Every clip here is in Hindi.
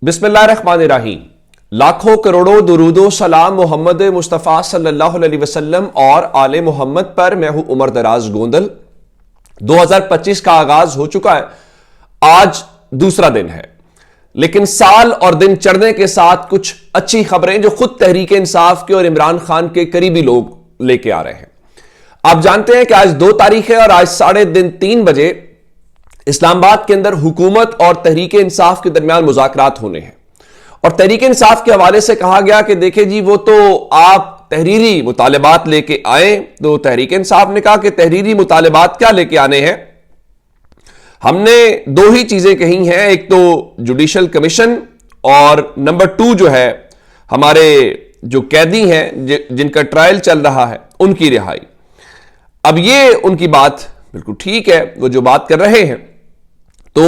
बिस्मिल्लाहिर्रहमानिर्रहीम। लाखों करोड़ों दुरूदो सलाम मोहम्मद मुस्तफ़ा सल्लल्लाहु अलैहि वसल्लम और आले मोहम्मद पर। मैं हूं उमर दराज गोंदल। 2025 का आगाज हो चुका है। आज दूसरा दिन है, लेकिन साल और दिन चढ़ने के साथ कुछ अच्छी खबरें जो खुद तहरीक इंसाफ के और इमरान खान के करीबी लोग लेके आ रहे हैं। आप जानते हैं कि आज 2 तारीख है और आज 3:30 बजे इस्लामाबाद के अंदर हुकूमत और तहरीक इंसाफ के दरमियान मुज़ाकरात होने हैं। और तहरीक इंसाफ के हवाले से कहा गया कि देखें जी, वो तो आप तहरीरी मुतालबात लेके आए। तो तहरीक इंसाफ ने कहा कि तहरीरी मुतालबात क्या लेके आने हैं। हमने 2 ही चीजें कही हैं, एक तो जुडिशल कमीशन और नंबर 2 जो है हमारे जो कैदी हैं जिनका ट्रायल चल रहा है उनकी रिहाई। अब ये उनकी बात बिल्कुल ठीक है, वो जो बात कर रहे हैं। तो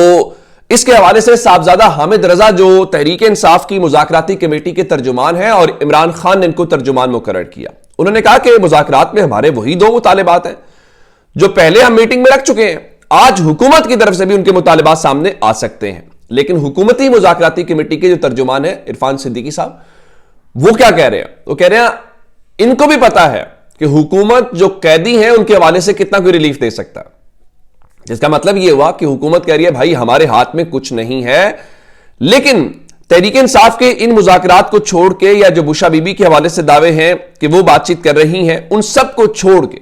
इसके हवाले से साहबजादा हामिद रजा जो तहरीक इंसाफ की मुज़ाकराती कमेटी के तर्जुमान हैं और इमरान खान ने इनको तर्जुमान मुकर्रर किया, उन्होंने कहा कि मुज़ाकरात में हमारे वही 2 मुतालबात हैं जो पहले हम मीटिंग में रख चुके हैं। आज हुकूमत की तरफ से भी उनके मुतालबात सामने आ सकते हैं, लेकिन हुकूमती मुज़ाकराती कमेटी के जो तर्जुमान है इरफान सिद्दीकी साहब, वो क्या कह रहे हैं? वो कह रहे हैं इनको भी पता है कि हुकूमत जो कैदी है उनके हवाले से कितना कोई रिलीफ दे सकता है। जिसका मतलब यह हुआ कि हुकूमत कह रही है भाई हमारे हाथ में कुछ नहीं है, लेकिन तहरीक इंसाफ के इन मुज़ाकरात को छोड़ के या जो बुशा बीबी के हवाले से दावे हैं कि वो बातचीत कर रही हैं, उन सब को छोड़ के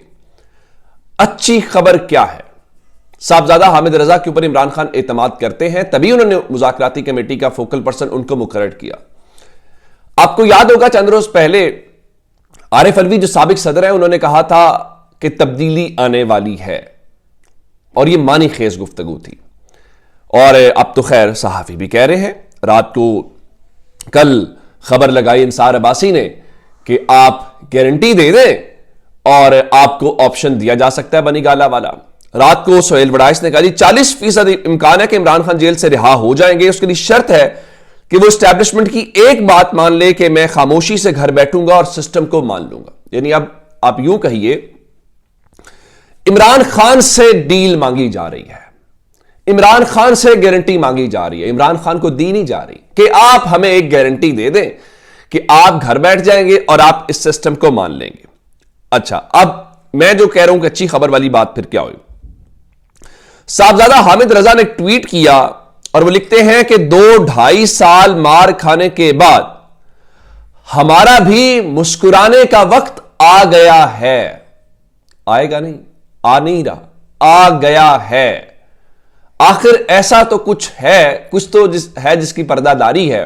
अच्छी खबर क्या है? साहबजादा हामिद रजा के ऊपर इमरान खान एतमाद करते हैं, तभी उन्होंने मुज़ाकराती कमेटी का फोकल पर्सन उनको मुकर्रर किया। आपको याद होगा चंद रोज पहले आरिफ अलवी जो साबिक सदर है, उन्होंने कहा था कि तब्दीली आने वाली है, और यह मानी खेज गुफ्तगू थी। और अब तो खैर सहाफी भी कह रहे हैं। रात को कल खबर लगाई इंसार अब्बासी ने कि आप गारंटी दे दें और आपको ऑप्शन दिया जा सकता है बनी गाला वाला। रात को सोहेल वड़ाइश ने कहा जी 40% इम्कान है कि इमरान खान जेल से रिहा हो जाएंगे, उसके लिए शर्त है कि वो एस्टैब्लिशमेंट की एक बात मान ले कि मैं खामोशी से घर बैठूंगा और सिस्टम को मान लूंगा। यानी अब आप यूं कहिए इमरान खान से डील मांगी जा रही है, इमरान खान से गारंटी मांगी जा रही है, इमरान खान को दी नहीं जा रही कि आप हमें एक गारंटी दे दें कि आप घर बैठ जाएंगे और आप इस सिस्टम को मान लेंगे। अच्छा, अब मैं जो कह रहा हूं कि अच्छी खबर वाली बात फिर क्या हुई। साहबजादा हामिद रजा ने ट्वीट किया और वो लिखते हैं कि 2-2.5 साल मार खाने के बाद हमारा भी मुस्कुराने का वक्त आ गया है। आएगा नहीं, आ नहीं रहा, आ गया है। आखिर ऐसा तो कुछ है, कुछ तो है जिसकी पर्दादारी है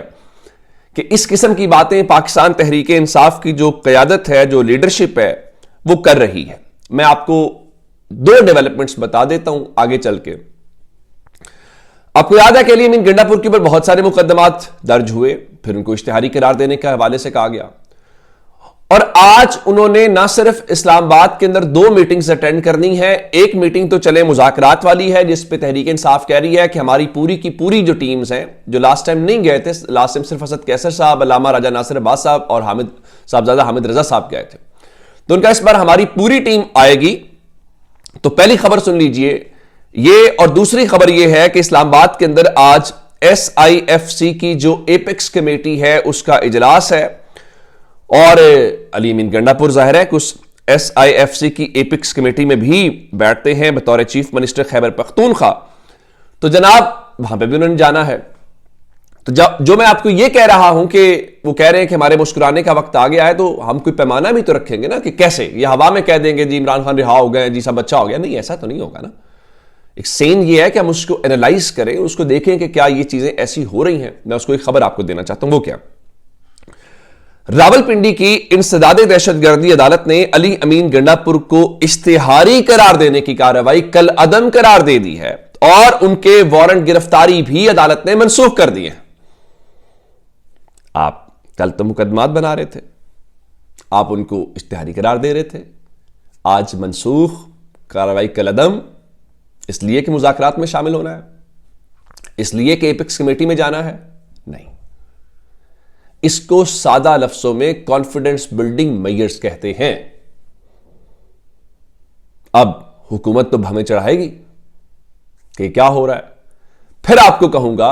कि इस किस्म की बातें पाकिस्तान तहरीक इंसाफ की जो क़यादत है, जो लीडरशिप है, वो कर रही है। मैं आपको 2 डेवलपमेंट्स बता देता हूं आगे चल के। आपको याद है कि अली अमीन गंडापुर के ऊपर बहुत सारे मुकदमात दर्ज हुए, फिर उनको इश्तिहारी करार देने के हवाले से कहा गया, और आज उन्होंने ना सिर्फ इस्लामाबाद के अंदर 2 मीटिंग्स अटेंड करनी है। एक मीटिंग तो चले मुज़ाकरात वाली है जिस पे तहरीक इंसाफ कह रही है कि हमारी पूरी की पूरी जो टीम्स हैं, जो लास्ट टाइम नहीं गए थे, लास्ट टाइम सिर्फ असद कैसर साहब, अल्लामा राजा नासिर अब्बास साहब और साहबजादा हामिद रजा साहब गए थे, तो उनका इस बार हमारी पूरी टीम आएगी। तो पहली खबर सुन लीजिए ये, और दूसरी खबर यह है कि इस्लामाबाद के अंदर आज SIFC की जो एपेक्स कमेटी है उसका इजलास है, और अली अमीन गंडापुर जाहिर है कि उस SIFC की एपेक्स कमेटी में भी बैठते हैं बतौर चीफ मिनिस्टर खैबर पख्तूनख्वा। तो जनाब वहां पे भी उन्होंने जाना है। तो जो मैं आपको ये कह रहा हूं कि वो कह रहे हैं कि हमारे मुस्कुराने का वक्त आ गया है, तो हम कोई पैमाना भी तो रखेंगे ना कि कैसे ये हवा में कह देंगे जी इमरान खान रिहा हो गए, जी सब अच्छा हो गया। नहीं, ऐसा तो नहीं होगा ना। एक सेन ये है कि हम उसको एनालाइज करें, उसको देखें कि क्या ये चीजें ऐसी हो रही हैं। मैं उसको एक खबर आपको देना चाहता हूं, वो क्या, रावलपिंडी की इंसदादे दहशतगर्दी अदालत ने अली अमीन गंडापुर को इश्तिहारी करार देने की कार्रवाई कल अदम करार दे दी है, और उनके वारंट गिरफ्तारी भी अदालत ने मनसूख कर दिए हैं। आप कल तो मुकदमात बना रहे थे, आप उनको इश्तिहारी करार दे रहे थे, आज मनसूख, कार्रवाई कल अदम, इसलिए कि मुज़ाकरात में शामिल होना है, इसलिए कि एपेक्स कमेटी में जाना है। नहीं, इसको सादा लफ्जों में कॉन्फिडेंस बिल्डिंग मेजर्स कहते हैं। अब हुकूमत तो हमें चढ़ाएगी कि क्या हो रहा है। फिर आपको कहूंगा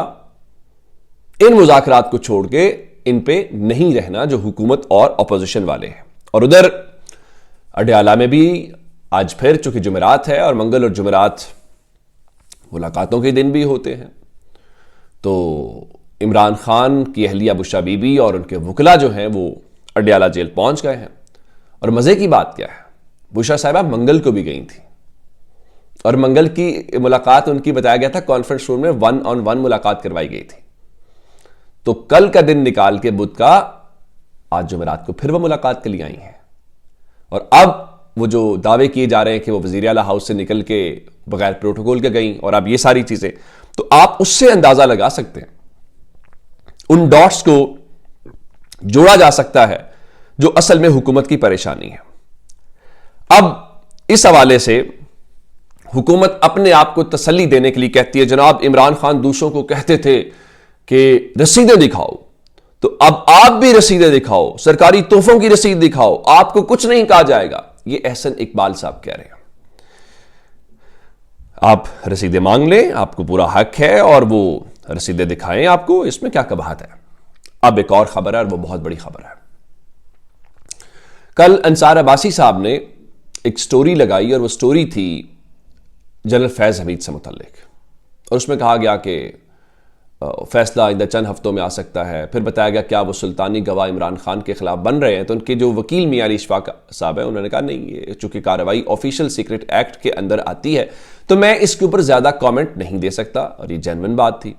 इन मुज़ाकरात को छोड़ के इन पे नहीं रहना जो हुकूमत और अपोजिशन वाले हैं। और उधर अडयाला में भी आज फिर चूंकि जुमेरात है और मंगल और जुमेरात मुलाकातों के दिन भी होते हैं, तो इमरान खान की अहलिया बुशरा बीबी और उनके वकला जो हैं वो अडयाला जेल पहुंच गए हैं। और मजे की बात क्या है, बुशरा साहिबा मंगल को भी गई थी और मंगल की मुलाकात उनकी बताया गया था कॉन्फ्रेंस रूम में 1-on-1 मुलाकात करवाई गई थी। तो कल का दिन निकाल के बुध का आज जुमेरात को फिर वो मुलाकात के लिए आई हैं। और अब वो जो दावे किए जा रहे हैं कि वो वजीर आला हाउस से निकल के बगैर प्रोटोकॉल के गई और अब ये सारी चीजें, तो आप उससे अंदाजा लगा सकते हैं, उन डॉट्स को जोड़ा जा सकता है जो असल में हुकूमत की परेशानी है। अब इस हवाले से हुकूमत अपने आप को तसल्ली देने के लिए कहती है, जनाब इमरान खान दूसरों को कहते थे कि रसीदें दिखाओ, तो अब आप भी रसीदें दिखाओ, सरकारी तोहफों की रसीद दिखाओ, आपको कुछ नहीं कहा जाएगा। ये एहसन इकबाल साहब कह रहे हैं। आप रसीदें मांग लें, आपको पूरा हक है, और वो रसीदें दिखाएं आपको, इसमें क्या कबाहत है। अब एक और खबर है और वो बहुत बड़ी खबर है। कल अंसार अब्बासी साहब ने एक स्टोरी लगाई और वो स्टोरी थी जनरल फैज हमीद से मुतल्लिक, और उसमें कहा गया कि फैसला आइंदा चंद हफ्तों में आ सकता है। फिर बताया गया क्या वो सुल्तानी गवाह इमरान खान के खिलाफ बन रहे हैं, तो उनके जो वकील मियां अली इशफाक साहब हैं उन्होंने कहा नहीं, ये चूंकि कार्रवाई ऑफिशियल सीक्रेट एक्ट के अंदर आती है तो मैं इसके ऊपर ज्यादा कमेंट नहीं दे सकता, और ये जेन्युइन बात थी।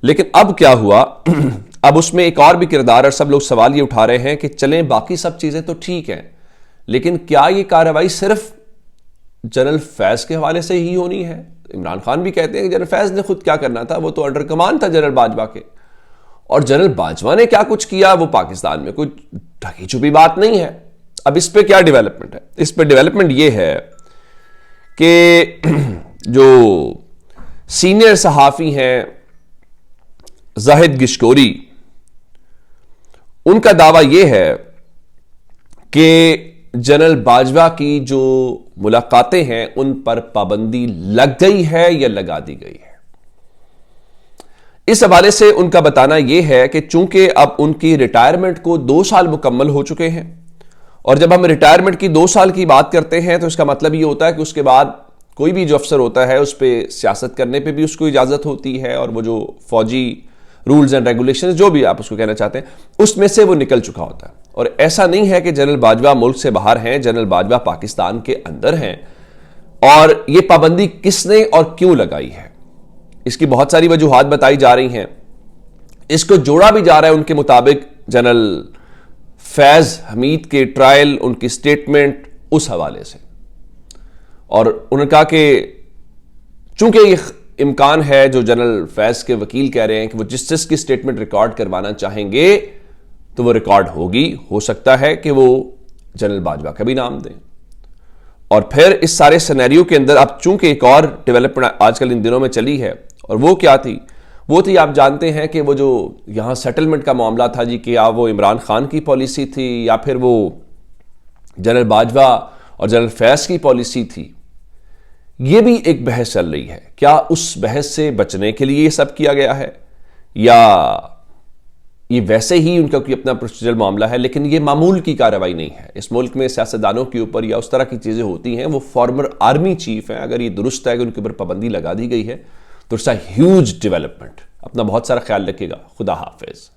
लेकिन अब क्या हुआ, अब उसमें एक और भी किरदार, और सब लोग सवाल ये उठा रहे हैं कि चलें बाकी सब चीजें तो ठीक हैं, लेकिन क्या ये कार्रवाई सिर्फ जनरल फैज के हवाले से ही होनी है। इमरान खान भी कहते हैं कि जनरल फैज ने खुद क्या करना था, वो तो अंडर कमान था जनरल बाजवा के, और जनरल बाजवा ने क्या कुछ किया वो पाकिस्तान में कोई ढकी छुपी बात नहीं है। अब इस पे क्या डेवलपमेंट है, इस पे डेवलपमेंट ये है कि जो सीनियर सहाफी हैं जाहिद गिशकोरी, उनका दावा यह है कि जनरल बाजवा की जो मुलाकातें हैं उन पर पाबंदी लग गई है या लगा दी गई है। इस हवाले से उनका बताना यह है कि चूंकि अब उनकी रिटायरमेंट को 2 साल मुकम्मल हो चुके हैं, और जब हम रिटायरमेंट की 2 साल की बात करते हैं तो इसका मतलब यह होता है कि उसके बाद कोई भी जो अफसर होता है उस पर सियासत करने पर भी उसको इजाजत होती है, और वो जो फौजी रूल्स एंड रेगुलेशंस जो भी आप उसको कहना चाहते हैं उसमें से वो निकल चुका होता है। और ऐसा नहीं है कि जनरल बाजवा मुल्क से बाहर हैं, जनरल बाजवा पाकिस्तान के अंदर हैं, और ये पाबंदी किसने और क्यों लगाई है इसकी बहुत सारी वजूहात बताई जा रही हैं। इसको जोड़ा भी जा रहा है उनके मुताबिक जनरल फैज हमीद के ट्रायल, उनकी स्टेटमेंट उस हवाले से, और उन्होंने कहा कि चूंकि ये इम्कान है, जो जनरल फैज के वकील कह रहे हैं कि वो जिस की स्टेटमेंट रिकॉर्ड करवाना चाहेंगे तो वो रिकॉर्ड होगी, हो सकता है कि वो जनरल बाजवा का भी नाम दें। और फिर इस सारे सिनेरियो के अंदर अब चूंकि एक और डेवलपमेंट आजकल इन दिनों में चली है, और वो क्या थी, वो थी आप जानते हैं कि वो जो यहां सेटलमेंट का मामला था जी, कि या वो इमरान खान की पॉलिसी थी या फिर वो जनरल बाजवा और जनरल फैज की पॉलिसी थी। ये भी एक बहस चल रही है, क्या उस बहस से बचने के लिए ये सब किया गया है या ये वैसे ही उनका कोई अपना प्रोसीजरल मामला है। लेकिन ये मामूल की कार्रवाई नहीं है। इस मुल्क में सियासतदानों के ऊपर या उस तरह की चीजें होती हैं, वो फॉर्मर आर्मी चीफ हैं, अगर ये दुरुस्त है कि उनके ऊपर पाबंदी लगा दी गई है तो इट्स अ ह्यूज डेवलपमेंट। अपना बहुत सारा ख्याल रखिएगा। खुदा हाफिज।